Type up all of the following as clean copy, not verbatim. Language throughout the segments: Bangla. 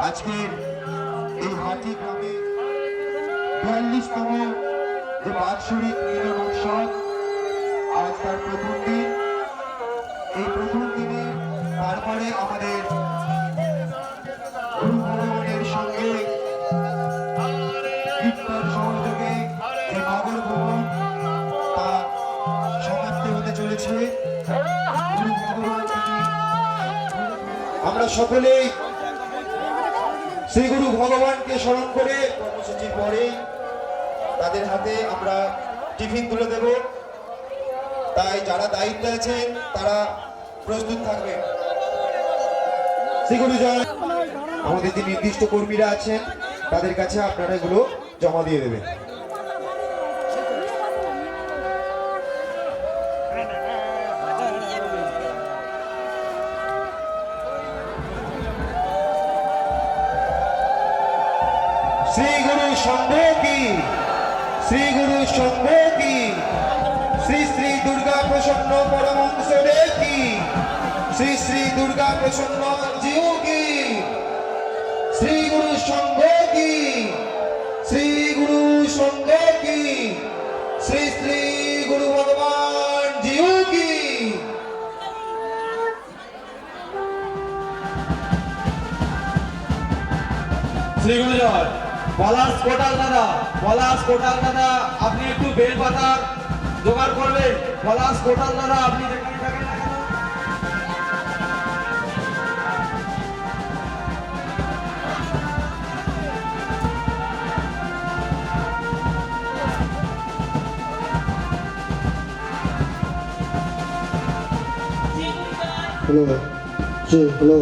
আজকের এই হাতি গ্রামে ৪২তম যে বাৎসরিক মিলন উৎসব, আজ তার প্রথম দিন। এই প্রথম দিনে তারপরে আমাদের গুরু ভগবানের সঙ্গে কীর্তন সহযোগে যে নগর ভ্রমণ তা সমাপ্তি হতে চলেছে। গুরু ভগবান আমরা সকলেই শ্রী গুরু ভগবানকে স্মরণ করে কর্মসূচির পরেই তাদের হাতে আমরা টিফিন তুলে দেব। তাই যারা দায়িত্বে আছেন তারা প্রস্তুত থাকবেন। শ্রী গুরু জয়। আমাদের যে নির্দিষ্ট কর্মীরা আছেন তাদের কাছে আপনারা এগুলো জমা দিয়ে দেবেন। শ্রী গুরু সংঘ কি, শ্রী গুরু সংঘ কি, শ্রী শ্রী দুর্গা প্রসন্ন পরমহংস দেব কি, শ্রী শ্রী দুর্গা প্রসন্ন জিউ কি, শ্রী গুরু সংঘ কি, শ্রী গুরু সংঘ কি, শ্রী শ্রী গুরু ভগবান জিউ কি। শ্রী গুরু জয়। পলাশ কোটাল দাদা, পলাশ কোটাল দাদা আপনি একটু বেল পাতার জোগাড় করবেন। পলাশ কোটাল দাদা আপনি যেখানে থাকেন না কেন। হ্যালো জি হ্যালো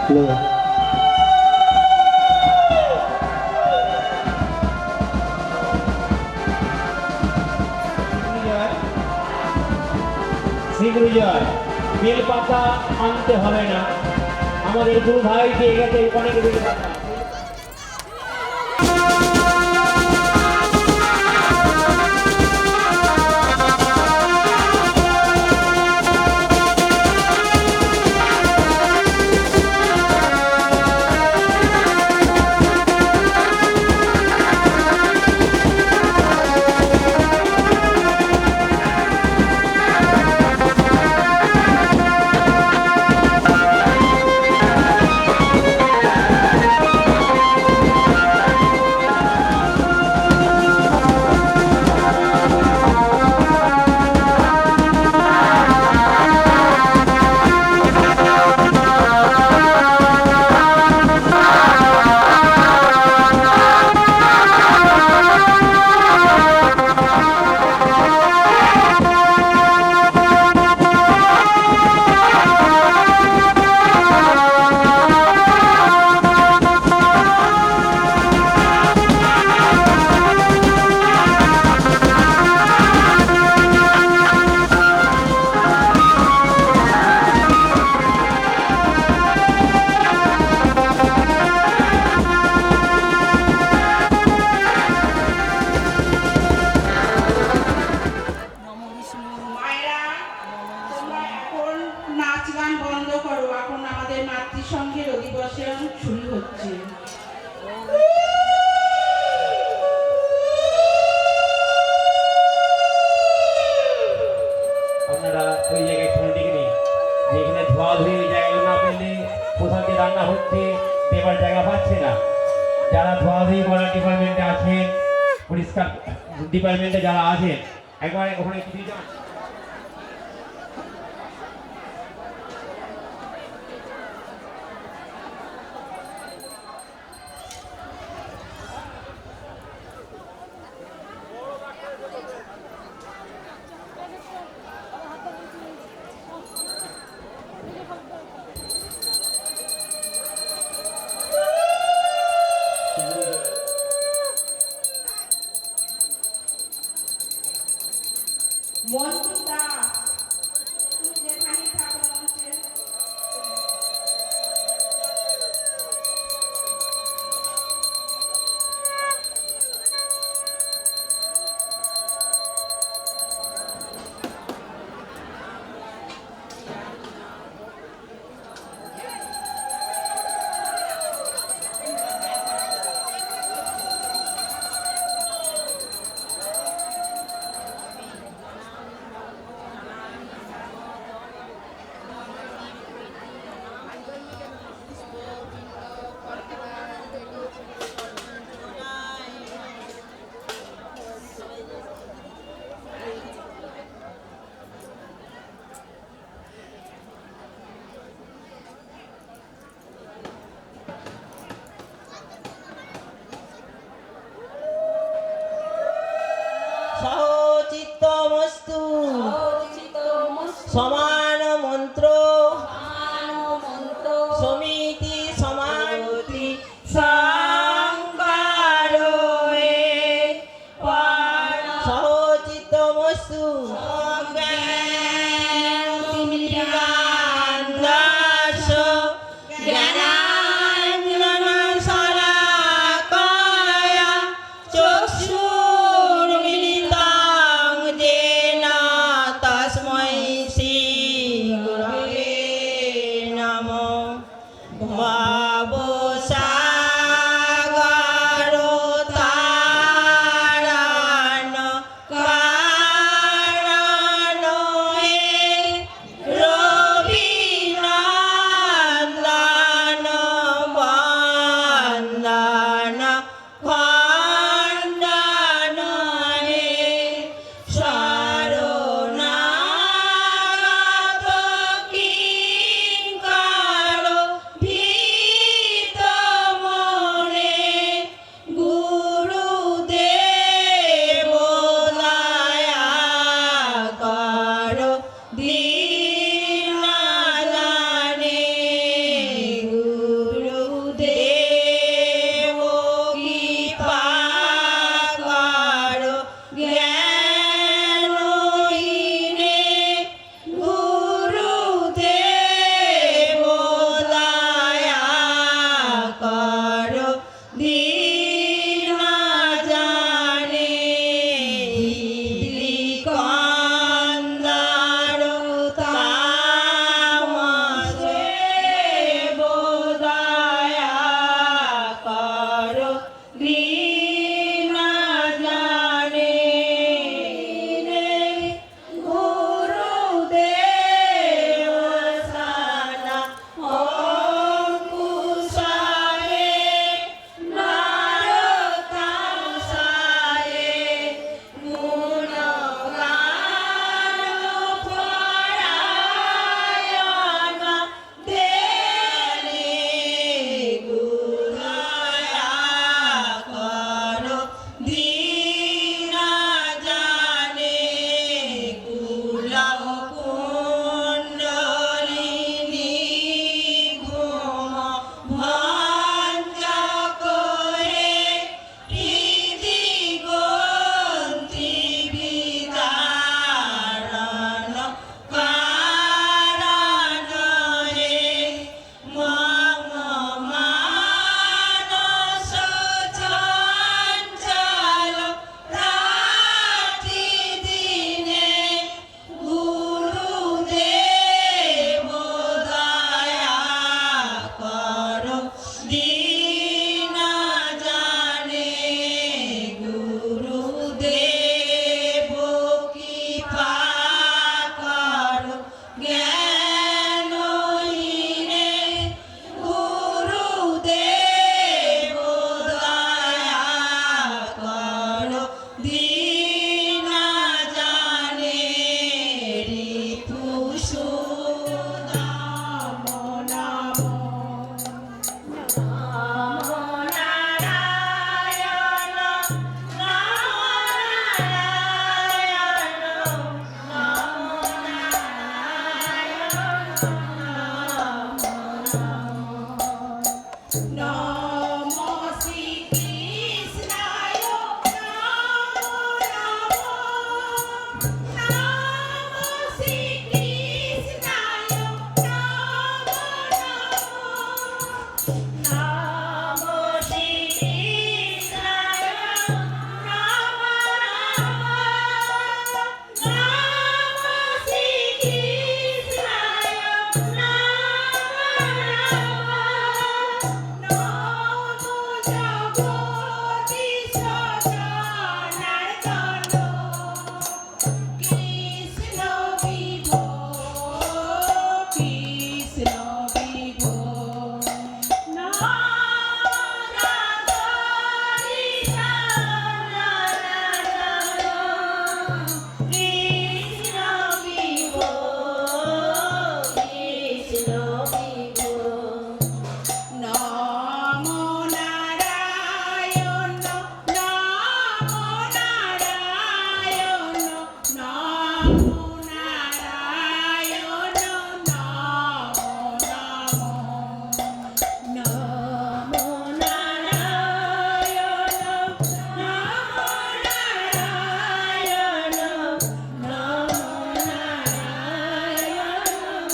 হ্যালো শ্রী গুরু জয়। বেল পাতা আনতে হবে না, আমাদের গুরু ভাই দিয়ে গেছে অনেক বেল পাতা। মাতৃসংঘের অধিবেশন শুরু হচ্ছে। আপনারা ওই জায়গায় ফোন দিকে নেই, যেখানে ধোয়া ধুয়ে ওই জায়গাগুলো না পেলে কোথাও যে রান্না হচ্ছে দেবার জায়গা পাচ্ছে না। যারা ধোয়া ধুয়ে করার ডিপার্টমেন্টে আছেন, পরিষ্কার ডিপার্টমেন্টে যারা আছেন, একবার ওখানে দিয়ে যান। মন সমান মন্ত্র সমিতি সমানতি সংকার সহচিতমসু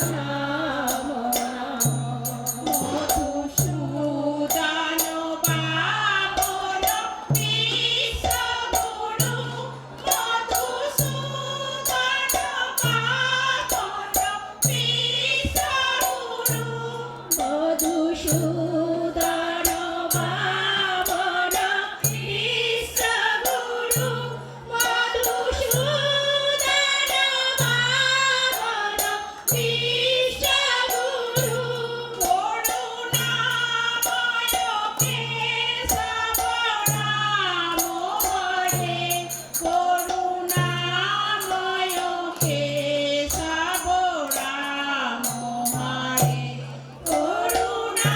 নাম মধুসূদন বামন বিশ্বগুরু মধুসূদন বামন বিশ্বগুরু মধুসূদন বামন বিশ্বগুরু মধুসূদন বামন বিশ্বগুরু করুণাময় কেশব রাম হরে করুণাময় কেশব রাম হরে করুণাময়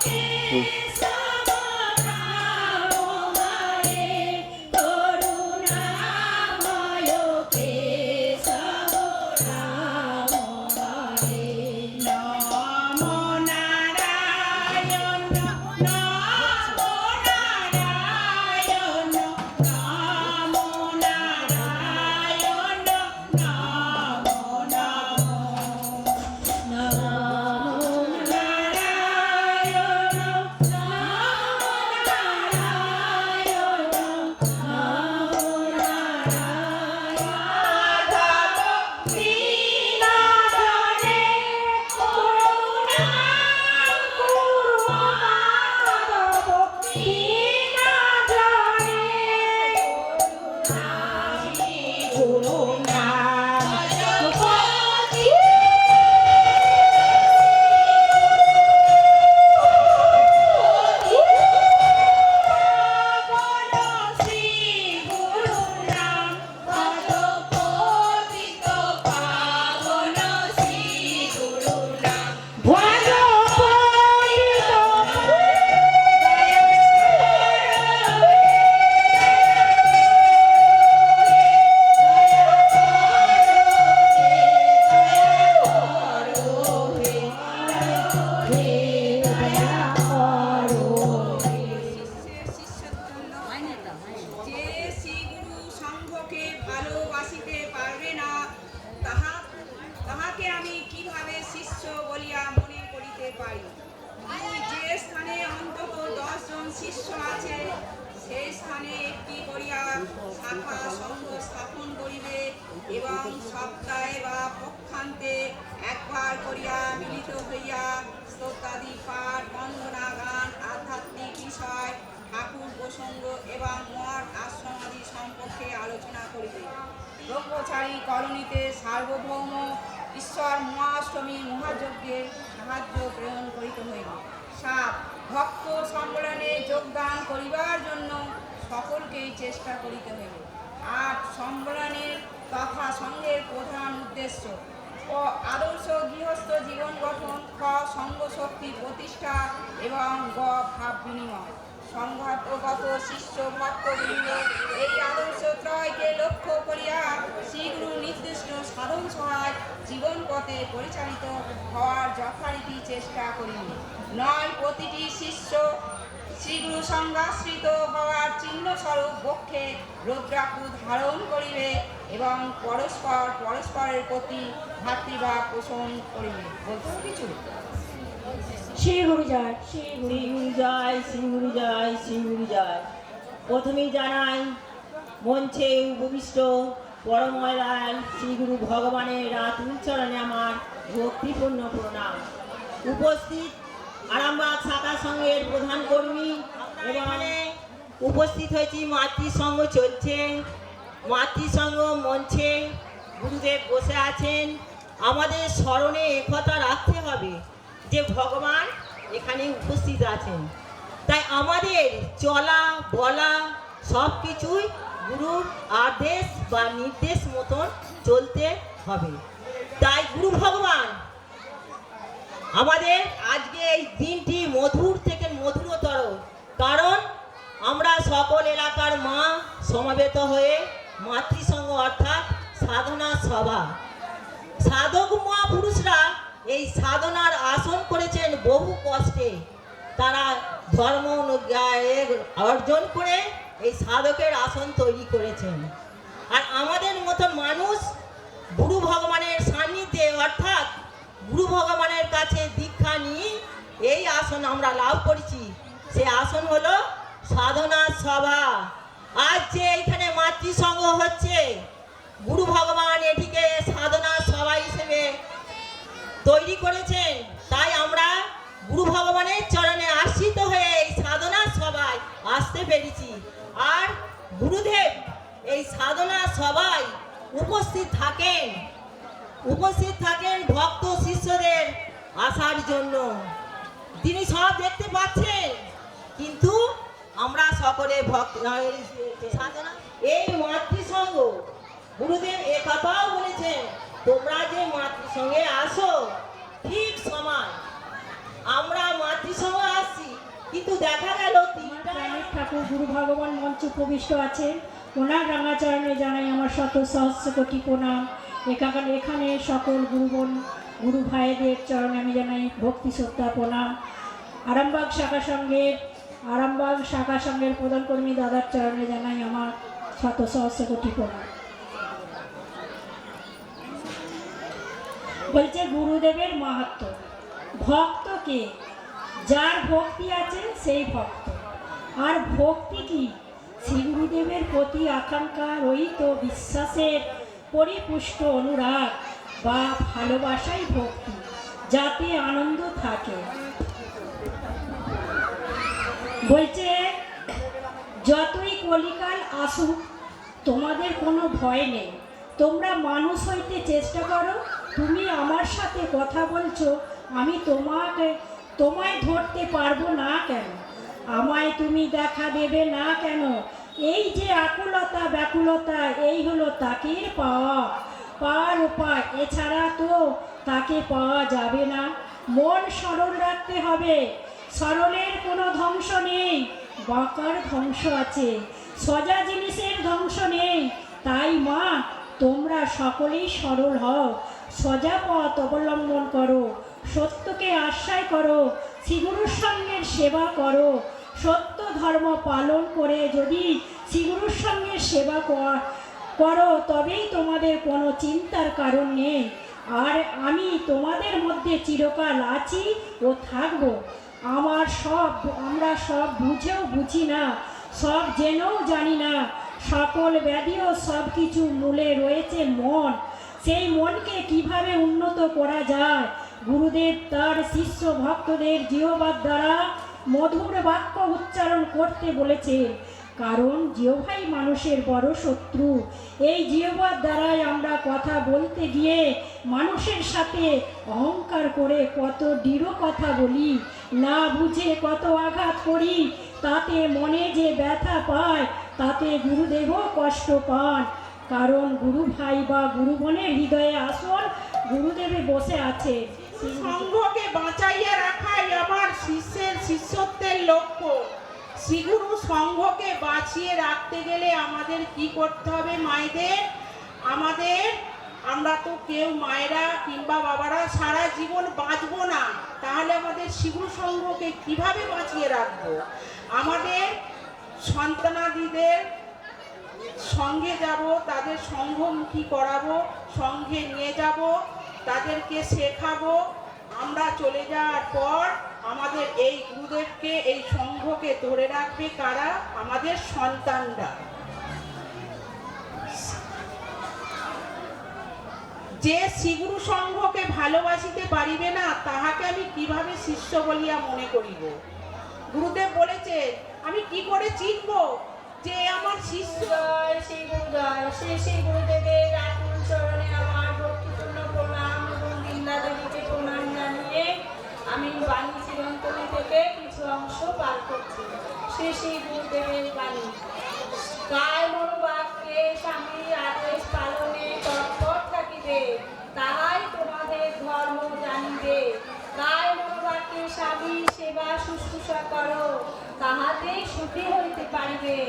কেশব রাম হরে করুণাময় কেশব রাম হরে নম নারায়ণ নম নারায়ণ নম নারায়ণ নম যে শ্রীগুরু সংঘকে ভালোবাসিতে পারবে না তাহাকে আমি কিভাবে শিষ্য বলিয়া মনে করিতে পারি। যে স্থানে অন্তত 10 জন শিষ্য আছে সেই স্থানে একটি করিয়া শাখা সংঘ স্থাপন করিবে এবং সপ্তাহে বা পক্ষান্তে একবার করিয়া মিলিত হইয়া স্তোত্রাদি পাঠ বন্দনা গান আধ্যাত্মিক বিষয় ঠাকুর প্রসঙ্গ এবং মঠ আশ্রমাদি সম্পর্কে আলোচনা করিবে। ব্রহ্মচারী কলোনিতে সার্বভৌম ঈশ্বর মহাষ্টমী মহাযজ্ঞের সাহায্য প্রেরণ করিতে হইবে। 7 ভক্ত সম্মেলনে যোগদান করিবার জন্য সকলকেই চেষ্টা করিতে হইবে। 8 সম্মেলনের তথা সংঘের প্রধান উদ্দেশ্য ও আদর্শ গৃহস্থ জীবন গঠন, খ সংঘ শক্তি প্রতিষ্ঠা এবং গ ভাব বিনিময়। সংঘাতগত শিষ্য ভক্তবৃন্দ এই আদর্শ ত্রয়কে লক্ষ্য করিয়া শ্রীগুরু নির্দিষ্ট সাধন সহায় জীবন পথে পরিচালিত হওয়ার যথারীতি চেষ্টা করিবে। 9 প্রতিটি শিষ্য শ্রীগুরু সংজ্ঞাশ্রিত হওয়ার চিহ্নস্বরূপ বক্ষে রুদ্রাক্ষ ধারণ করিবে এবং পরস্পরের প্রতি ভ্রাতৃভাব পোষণ করিবে। বলতে কিছু শ্রী গুরু জয়, শ্রী গুরু জয়, শ্রী গুরু জয়, শ্রী গুরু জয়। প্রথমেই জানাই মঞ্চে উপবিষ্ট পরমদয়াল শ্রী গুরু ভগবানের রাতুল চরণে আমার ভক্তিপূর্ণ প্রণাম। উপস্থিত আরামবাগ শাখা সংঘের প্রধান কর্মী এবং উপস্থিত হয়েছি মাতৃসংঘ চলছে, মাতৃসংঘ মঞ্চে গুরুদেব বসে আছেন। আমাদের স্মরণে একথা রাখতে হবে যে ভগবান এখানে উপস্থিত আছেন, তাই আমাদের চলা বলা সব কিছুই গুরুর আদেশ বা নির্দেশ মতন চলতে হবে। তাই গুরু ভগবান আমাদের আজকে এই দিনটি মধুর থেকে মধুরতর, কারণ আমরা সকল এলাকার মা সমাবেত হয়ে মাতৃসংঘ অর্থাৎ সাধনা সভা, সাধক মহাপুরুষরা এই সাধনার আসন করেছেন বহু কষ্টে। তারা ধর্ম অর্জন করে এই সাধকের আসন তৈরি করেছেন। আর আমাদের মতন মানুষ গুরু ভগবানের সান্নিধ্যে আসন আমরা লাভ করেছি, সে আসন হলো সাধনা সভা। আজ যে এখানে মাতৃসংঘ হচ্ছে, গুরু ভগবান এটিকে সাধনা সভা হিসেবে তৈরি করেছেন। তাই আমরা গুরু ভগবানের চরণে আশ্রিত হয়ে এই সাধনা সভায় আসতে পেরেছি। আর গুরুদেব এই সাধনা সভায় উপস্থিত থাকেন ভক্ত শিষ্যদের আসার জন্য। তিনি সব দেখতে পাচ্ছেন, কিন্তু আমরা সকলে ভক্ত সাধনা এই মাতৃসংঘ, গুরুদেব এ কথাও বলেছেন, তোমরা যে মাতৃসংঘে আসো ঠিক সমান। আমরা মাতৃসংঘে আসছি, কিন্তু দেখা গেল প্রাণের ঠাকুর গুরু ভগবান মঞ্চে প্রবিষ্ট আছেন। ওনার রাঙাচরণে জানাই আমার শত সহস্র কোটি প্রণাম। এখানে সকল গুরু ভাইদের চরণে আমি জানাই ভক্তি শ্রদ্ধা প্রণাম। আরামবাগ শাখা সংঘের প্রধান কর্মী দাদার চরণে জানাই আমার শত সহস্র কোটি প্রণাম। বলছে গুরুদেবের মাহাত্ম্য, ভক্তকে, যার ভক্তি আছে সেই ভক্ত। আর ভক্তি কি? শ্রী গুরুদেবের প্রতি আকাঙ্ক্ষা রহিত বিশ্বাসের পরিপুষ্ট অনুরাগ বা ভালোবাসাই ভক্তি, যাতে আনন্দ থাকে। বলছে যতই কলিকাল আসুক তোমাদের কোনো ভয় নেই, তোমরা মানুষ হইতে চেষ্টা করো। তুমি আমার সাথে কথা বলছো, আমি তোমায় ধরতে পারবো না কেন? আমায় তুমি দেখা দেবে না কেন? এই যে আকুলতা ব্যাকুলতা, এই হলো তাকে পাওয়ার উপায়, এছাড়া তো তাকে পাওয়া যাবে না। মন সরল রাখতে হবে, সরলের কোনো ধ্বংস নেই, বাঁকার ধ্বংস আছে, সোজা জিনিসের ধ্বংস নেই। তাই মা, তোমরা সকলেই সরল হও, সোজা পথ অবলম্বন করো, সত্যকে আশ্রয় করো, শ্রীগুরুর সঙ্গের সেবা করো। সত্য ধর্ম পালন করে যদি শ্রীগুরুর সঙ্গের সেবা করো, তবেই তোমাদের কোনো চিন্তার কারণ নেই। আর আমি তোমাদের মধ্যে চিরকাল আছি ও থাকবো। আমরা সব বুঝেও বুঝি না, সব জেনেও জানি না। সকল ব্যাধিও সব কিছু মূলে রয়েছে মন। সেই মনকে কিভাবে উন্নত করা যায়? গুরুদেব তার শিষ্য ভক্তদের জিহ্বার দ্বারা মধুর বাক্য উচ্চারণ করতে বলেছেন, কারণ জিহ্বাই মানুষের বড় শত্রু। এই জিহ্বার দ্বারাই আমরা কথা বলতে গিয়ে মানুষের সাথে অহংকার করে কত দৃঢ় কথা বলি, না বুঝে কত আঘাত করি। তাতে মনে যে ব্যথা পায়, তাতে গুরুদেবও কষ্ট পান। কারণ গুরু ভাই বা গুরু বোনের হৃদয়ে আসল গুরুদেবে বসে আছে। সংঘকে বাঁচাইয়া রাখাই আমার শিষ্যত্বের লক্ষ্য। শ্রীগুরু সংঘকে বাঁচিয়ে রাখতে গেলে আমাদের কি করতে হবে মায়েদের? আমরা তো কেউ মায়েরা কিংবা বাবারা সারা জীবন বাঁচবো না, তাহলে আমাদের শ্রীগুরু সংঘকে কিভাবে বাঁচিয়ে রাখবো? আমাদের সন্তানাদিদের সঙ্গে যাব, তাদের সংঘমুখী করাবো, সঙ্গে নিয়ে যাব, তাদেরকে শেখাবো। আমরা চলে যাওয়ার পর আমাদের এই গুরুদেবকে, এই সংঘকে ধরে রাখবে কারা? আমাদের সন্তানরা। যে শ্রীগুরু সংঘকে ভালোবাসিতে পারিবে না, তাহাকে আমি কিভাবে শিষ্য বলিয়া মনে করিব? গুরুদেব বলেছে, আমি কি করে চিনব যে আমার শিষ্য? শ্রী গুরুদেবের আকুল চরণে আমার ভক্তিপূর্ণ প্রণাম এবং বৃন্দা দেবীকে প্রণাম জানিয়ে আমি বাণী চিরন্তনী থেকে কিছু অংশ পাঠ করছি। শ্রী গুরুদেবের বাণী। কায় মনোবাক্যে স্বামীর আদেশ পালনে তৎপর থাকিবে, তাহাই তোমাদের ধর্ম জানিবে। কায় মনোবাক্যে স্বামীর সেবা শুশ্রূষা করো, তাহাতেই সুখী হইতে পারিবে।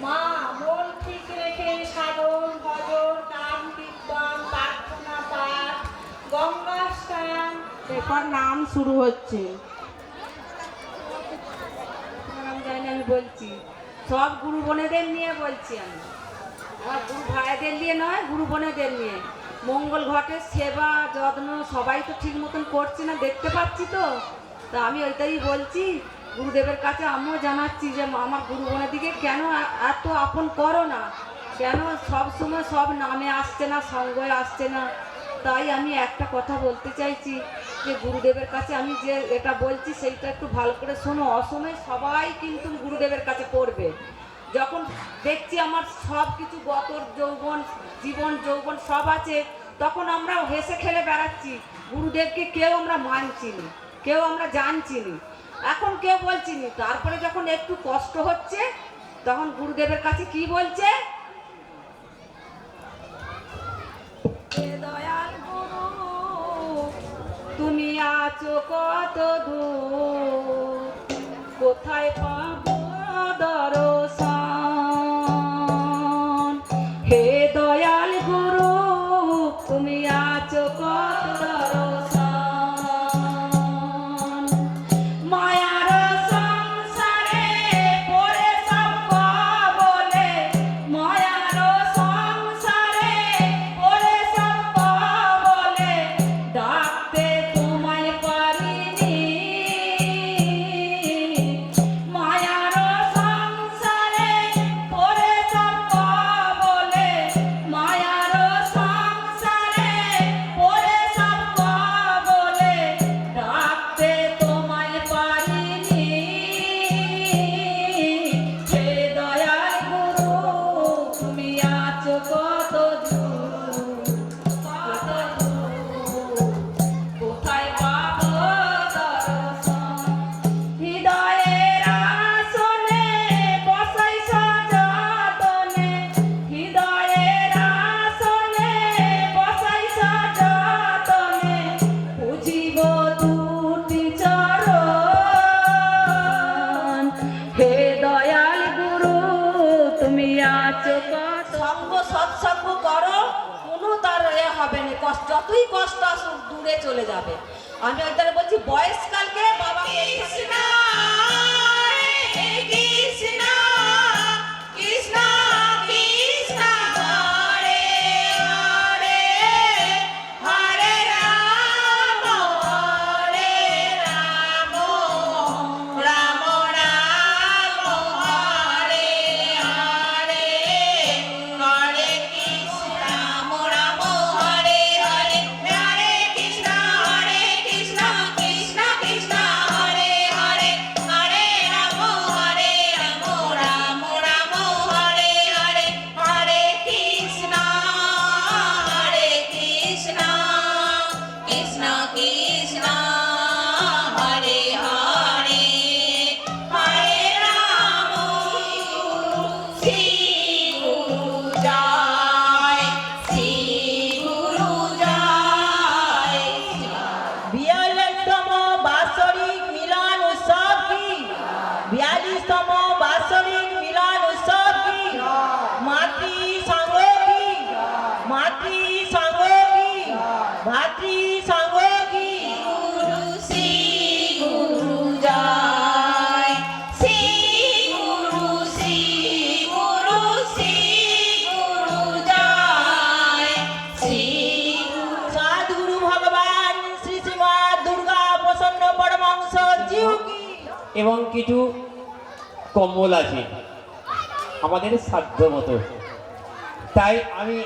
মা, মন ঠিক রেখে সাধন ভজন নাম কীর্তন প্রার্থনা পাঠ গঙ্গা স্নান। এরপর নাম শুরু হচ্ছে। আমি বলছি সব গুরু বোনেদের নিয়ে বলছি, আমি আমার গুরু ভাইদের নিয়ে নয়, গুরু বোনেদের নিয়ে। মঙ্গল ঘটের সেবা যত্ন সবাই তো ঠিক মতন করছে না, দেখতে পাচ্ছি তো। তা আমি ওইটাই বলছি, গুরুদেবের কাছে আমিও জানাচ্ছি যে আমার গুরু বোনের দিকে কেন এত আপন করো না, কেন সব সময় সব নামে আসছে না, সঙ্গে আসছে না। তাই আমি একটা কথা বলতে চাইছি যে গুরুদেবের কাছে আমি যে এটা বলছি সেইটা একটু ভালো করে শোনো। অসময়ে সবাই কিন্তু গুরুদেবের কাছে পড়বে। যখন দেখছি আমার সব কিছু গতর যৌবন, জীবন যৌবন সব আছে, তখন আমরা হেসে খেলে বেড়াচ্ছি। গুরুদেবকে কেউ আমরা মানছি না, কেউ আমরা জানছি না, এখন কেউ বলছি না। তারপরে যখন একটু কষ্ট হচ্ছে তখন গুরুদেবের কাছে কি বলছে, হে দয়াল গুরু তুমি আছো কত দূর, কোথায় পাবো দর্শন। হে দয়াল গুরু তুমি আছো কত দর্শন। মায়ার সংসারে পড়ে সব বলে, মায়ার সংসারে পড়ে সব বলে, ডাকতে তোমায় পারিনি। মায়ার সংসারে পড়ে সব বলে, মায়ার সংসারে পড়ে সব বলে, ডাকতে তোমায় পারিনি। হে দয়াল গুরু তুমি আছো কত দূর, কত দূর, কোথায় পাবো দর্শন। হৃদয়ের আসনে বসাই সযতনে, হৃদয়ের আসনে বসাই সযতনে, পুজিব দুটি চরণ। হে দয়াল গুরু তুমি আছো কত। সঙ্গ সৎসঙ্গ করো, কোনো তার হবে না, যতই কষ্ট আসুক দূরে চলে যাবে। আমি ওই তারা বলছি বয়সকালকে বাবা কৃষ্ণ কৃষ্ণ কৃষ্ণ কৃষ্ণ হরে হরে, হরে রাম হরে রাম, রাম রাম হরে হরে, হরে কৃষ্ণ রাম রাম হরে হরে, হরে কৃষ্ণ কৃষ্ণ কৃষ্ণ হরে হরে, হরে রাম রাম রাম হরে হরে, হরে কৃষ্ণ কৃষ্ণ কৃষ্ণ হরে হরে, হরে রাম। শ্রী গুরু জয়, শ্রী গুরু জয়। 42তম বাৎসরিক মিলন উৎসব কি, 42তম বাৎসরিক মিলন উৎসব কি, মাতৃ সংঘ কি, মাতৃ সংঘ কি, ভাতৃ সংঘ কি। গুরু শ্রী গুরু জয়, শ্রী গুরু শ্রী গুরু শ্রী গুরু জয়, শ্রী গুরু। সদ্গুরু ভগবান শ্রী শ্রীমৎ দুর্গা প্রসন্ন পরমহংস জিউ কি। এবং কিছু কম্বল আছে আমাদের সাধ্য মতো। তাই আমি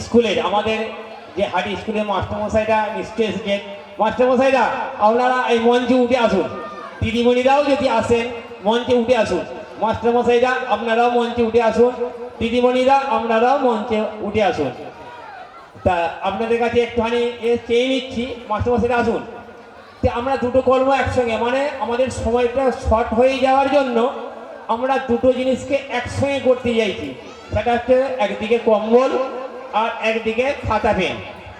স্কুলের আমাদের যে হাটি স্কুলের মাস্টারমশাইরা নিশ্চয়ই এসেছেন। মাস্টারমশাইরা আপনারা এই মঞ্চে উঠে আসুন, দিদিমণিরাও যদি আসেন মঞ্চে উঠে আসুন। মাস্টারমশাইরা আপনারাও মঞ্চে উঠে আসুন, দিদিমণিরা আপনারাও মঞ্চে উঠে আসুন। তা আপনাদের কাছে একটুখানি চেয়ে নিচ্ছি, মাস্টারমশাইরা আসুন। তো আমরা দুটো করবো একসঙ্গে, মানে আমাদের সময়টা শর্ট হয়ে যাওয়ার জন্য আমরা দুটো জিনিসকে একসঙ্গে করতে চাইছি। সেটা হচ্ছে একদিকে কম্বল আর একদিকে খাতা পেন,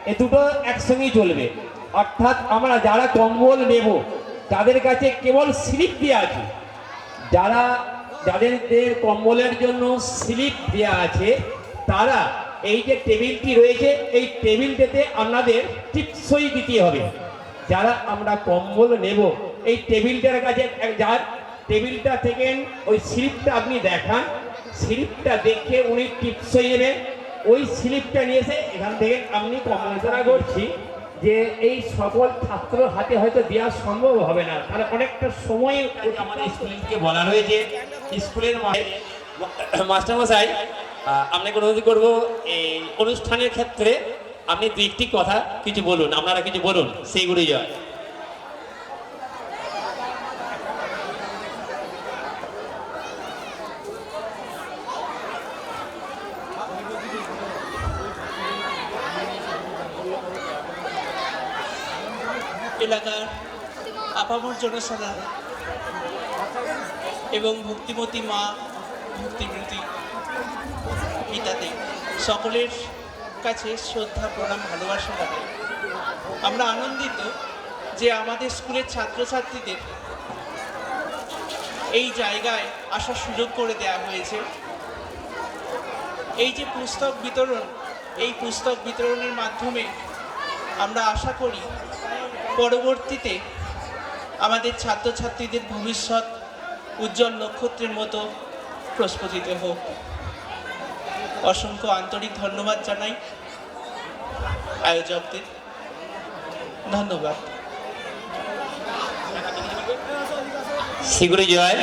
এ দুটো একসঙ্গেই চলবে। অর্থাৎ আমরা যারা কম্বল নেব তাদের কাছে কেবল স্লিপ দেওয়া আছে, যাদের কম্বলের জন্য স্লিপ দেওয়া আছে তারা এই যে টেবিলটি রয়েছে এই টেবিলটাতে আপনাদের টিপসই দিতে হবে। যারা আমরা কম্বল নেব এই টেবিলটার কাছে যার টেবিলটা থেকে ওই স্লিপটা আপনি দেখান, স্লিপটা দেখে উনি টিপসই নেবেন, ওই স্লিপটা নিয়ে এসে এখান থেকে আপনি কম্বলটা করছি যে এই সকল ছাত্র হাতে হয়তো দেওয়া সম্ভব হবে না, তাহলে অনেকটা সময় আমাদের স্কুলকে বলা রয়েছে। স্কুলের মাস্টারমশাই, আপনাকে অনুরোধ করবো এই অনুষ্ঠানের ক্ষেত্রে আপনি দু একটি কথা কিছু বলুন, আপনারা কিছু বলুন। সেই গুরু জয়। এলাকার আপামর জনসাধারণ এবং ভক্তিমতী মা, ভক্তিমতী পিতাতে সকলের কাছে শ্রদ্ধা, প্রণাম, ভালোবাসা জানাই। আমরা আনন্দিত যে আমাদের স্কুলের ছাত্রছাত্রীদের এই জায়গায় আসার সুযোগ করে দেওয়া হয়েছে। এই যে পুস্তক বিতরণ, এই পুস্তক বিতরণের মাধ্যমে আমরা আশা করি পরবর্তীতে আমাদের ছাত্রছাত্রীদের ভবিষ্যৎ উজ্জ্বল নক্ষত্রের মতো প্রস্ফুটিত হোক। অসংখ্য আন্তরিক ধন্যবাদ জানাই আয়োজকদের। ধন্যবাদ। শ্রীগুরু জয়।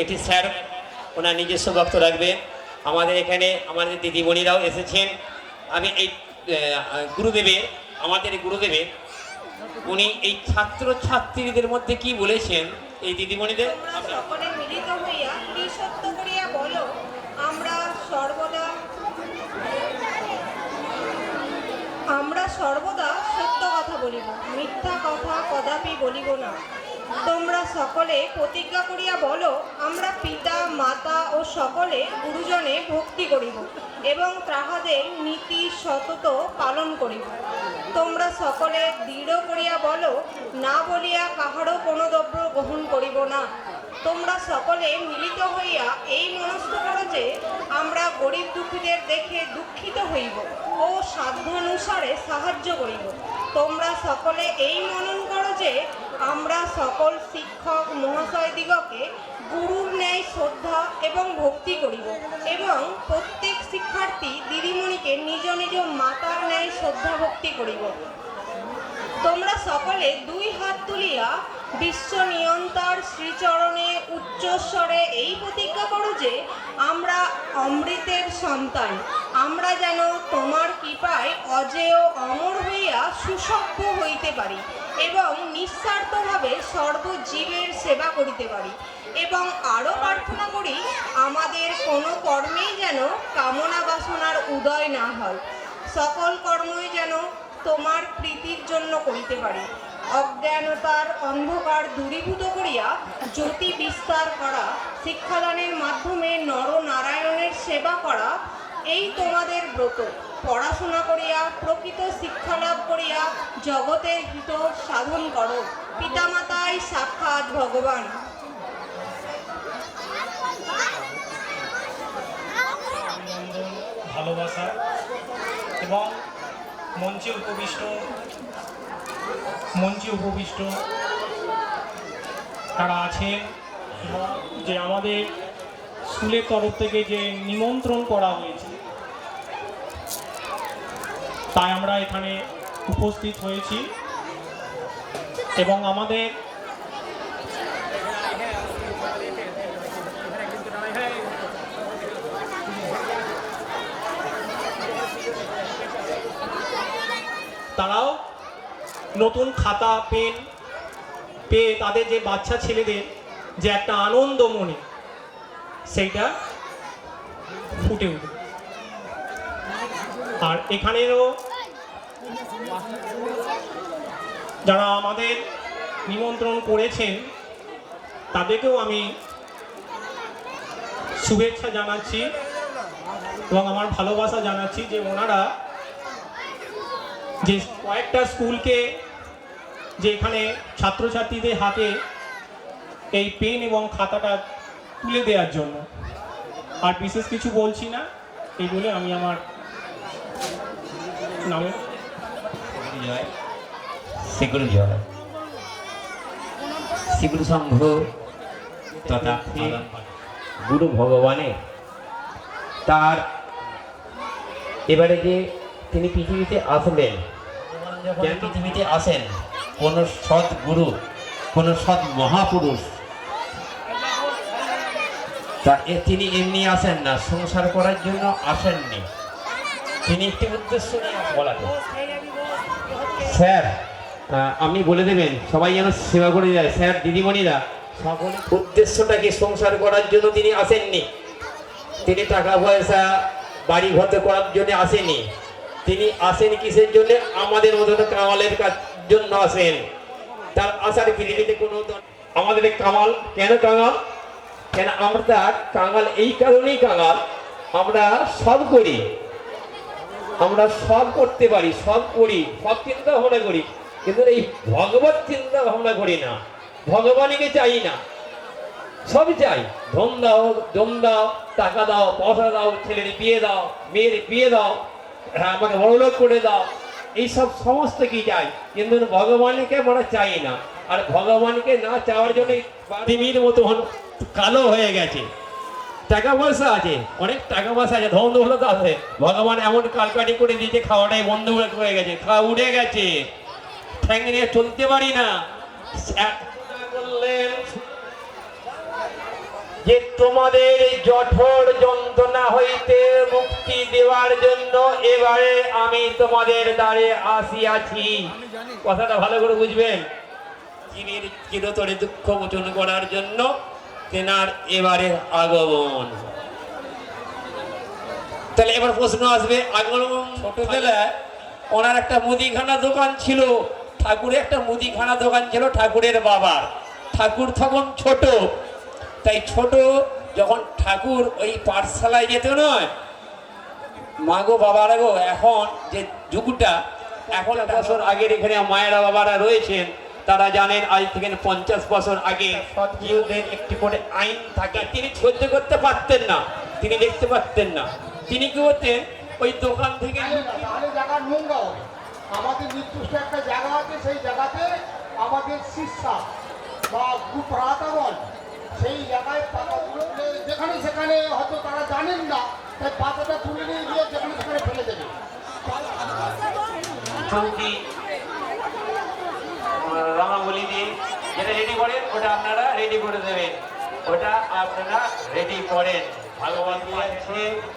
একটি স্যার ওনার নিজস্ব বক্তব্য রাখবেন। আমাদের এখানে আমাদের দিদিমণিরাও এসেছেন। আমি এই গুরুদেবের, আমাদের গুরুদেবের উনি এই ছাত্রছাত্রীদের মধ্যে কি বলেছেন এই দিদিমণিদের। সকলে মিলিত হইয়া কি সত্য করিয়া বলো, আমরা সর্বদা সত্য কথা বলিব, মিথ্যা কথা কদাপি বলিব না। তোমরা সকলে প্রতিজ্ঞা করিয়া বলো, আমরা পিতা মাতা ও সকলে গুরুজনে ভক্তি করিব এবং তাহাদের নীতি সতত পালন করিব। তোমরা সকলে দৃঢ় করিয়া বলো, না বলিয়া কাহারও কোনো দ্রব্য গ্রহণ করিব না। তোমরা সকলে মিলিত হইয়া এই মনস্থ করো যে আমরা গরিব দুঃখীদের দেখে দুঃখিত হইব ও সাধ্যানুসারে সাহায্য করিব। তোমরা সকলে এই মনন করো যে আমরা সকল শিক্ষক মহাশয়দিগকে গুরুর ন্যায় শ্রদ্ধা এবং ভক্তি করিব এবং প্রত্যেক শিক্ষার্থী দিদিমণিকে নিজ নিজ মাতার ন্যায় শ্রদ্ধা ভক্তি করিব। তোমরা সকলে দুই হাত তুলিয়া বিশ্ব নিয়ন্তার শ্রীচরণে উচ্চস্বরে এই প্রতিজ্ঞা করো যে আমরা অমৃতের সন্তান, আমরা যেন তোমার কৃপায় অজেয় অমর হইয়া সুসভ্য হইতে পারি এবং নিঃস্বার্থভাবে সর্বজীবের সেবা করিতে পারি। এবং আরও প্রার্থনা করি আমাদের কোনো কর্মেই যেন কামনা বাসনার উদয় না হয়, সকল কর্মই যেন তোমার প্রীতির জন্য করিতে পারি। অজ্ঞানতার অন্ধকার দূরীভূত করিয়া জ্যোতি বিস্তার করা, শিক্ষাদানের মাধ্যমে নরনারায়ণের সেবা করা এই তোমাদের ব্রত। পড়াশোনা করিয়া প্রকৃত শিক্ষা লাভ করিয়া জগতের হিত সাধন করো। পিতামাতাই সাক্ষাৎ ভগবান। ভালোবাসা এবং মঞ্চে উপবিষ্ট তারা আছেন এবং যে আমাদের স্কুলের তরফ থেকে যে নিমন্ত্রণ করা হয়েছে তাই আমরা এখানে উপস্থিত হয়েছি এবং আমাদের তারাও নতুন খাতা পেন পেয়ে তাদের যে বাচ্চা ছেলেদের যে একটা আনন্দ মনে সেইটা ফুটে উঠবে। আর এখানেরও যারা আমাদের নিমন্ত্রণ করেছেন তাদেরকেও আমি শুভেচ্ছা জানাচ্ছি এবং আমার ভালোবাসা জানাচ্ছি যে ওনারা যে কয়েকটা স্কুলকে যে এখানে ছাত্রছাত্রীদের হাতে এই পেন এবং খাতাটা তুলে দেওয়ার জন্য। আর বিশেষ কিছু বলছি না, এই বলে আমি আমার নামে শ্রীগুরু জয়। শ্রীগুরু সংঘ তথা গুরু ভগবানের তার এবারে যে তিনি পৃথিবীতে আসবেন যখন পৃথিবীতে আসেন কোনো সৎ গুরু, কোনো সৎ মহাপুরুষ, তা তিনি এমনি আসেন না, সংসার করার জন্য আসেননি, তিনি একটি উদ্দেশ্য নিয়ে বলাতে। স্যার আপনি বলে দেবেন সবাই যেন সেবা করে যায়। স্যার দিদিমণিরা সকলে উদ্দেশ্যটা কি সংসার করার জন্য তিনি আসেননি, তিনি টাকা পয়সা বাড়ি ঘর করার জন্য আসেনি, তিনি আসেন কিসের জন্য? আমাদের মতো কামালের জন্য আসেন। তার আসার পৃথিবীতে কোনো আমাদের কামাল কেন কাঙাল? কেন আমরা কাঙাল এই কারণেই কাঙাল, আমরা সব করি, আমরা সব করতে পারি, সব করি, সব চিন্তা ভাবনা করি, কিন্তু এই ভগবত চিন্তা ভাবনা করি না, ভগবানকে চাই না। সব চাই, ধন দাও, জম দাও, টাকা দাও, পয়সা দাও, ছেলের বিয়ে দাও, মেয়ের বিয়ে দাও, আমাকে বড়লোক করে দাও, এইসব সমস্ত কি চাই, কিন্তু ভগবানকে আমরা চাই না। আর ভগবানকে না চাওয়ার জন্য পৃথিবীর মতো কালো হয়ে গেছে। টাকা পয়সা আছে, অনেক টাকা পয়সা আছে, ধন দৌলত আছে, ভগবান এমন কালকাটি করে দিয়েছে, খাওয়াটাই বন্ধ হয়ে গেছে, খাওয়া উঠে গেছে, ঠ্যাং নিয়ে চলতে পারি না। বললেন যে তোমাদের জঠর যন্ত্রণা হইতে মুক্তি দেওয়ার জন্য এবারে আমি তোমাদের দ্বারে আসিয়াছি। কথাটা ভালো করে বুঝবেন, চিরতরে দুঃখ মোচন করার জন্য তেনার এবারে আগমন। তাহলে এবার প্রশ্ন আসবে, আগমন ছোটবেলায় ওনার একটা মুদিখানা দোকান ছিল, ঠাকুরের একটা মুদিখানা দোকান ছিল ঠাকুরের বাবার। ঠাকুর তখন ছোট, তাই ছোট যখন ঠাকুর ওই পাঠশালায় যেত নয়, মাগো বাবারা গো, এখন যে যুগটা, এখন বছর আগের এখানে মায়েরা বাবারা রয়েছেন, তারা জানেন আজ থেকে 50 বছর আগে সৎগৃহদের একটি করে আইন থাকে। তিনি সহ্য করতে পারতেন না, তিনি দেখতে পারতেন না, তিনি কি করতেন ওই দোকান থেকে জায়গা নোংরা হবে। আমাদের নির্দিষ্ট একটা জায়গা আছে, সেই জায়গাতে আমাদের শিষ্যা বা গুপ্রাতাগণ সেই জায়গায় পাতা তুলে যেখানে সেখানে হয়তো তারা জানেন না, তাই পাতাটা তুলে নিয়ে গিয়ে যেখানে সেখানে ফেলে দেবে। চৌকি রামাবলি দিয়ে যেটা রেডি করেন ওটা আপনারা রেডি করে দেবেন, ওটা আপনারা রেডি করেন। ভাগবত আছে।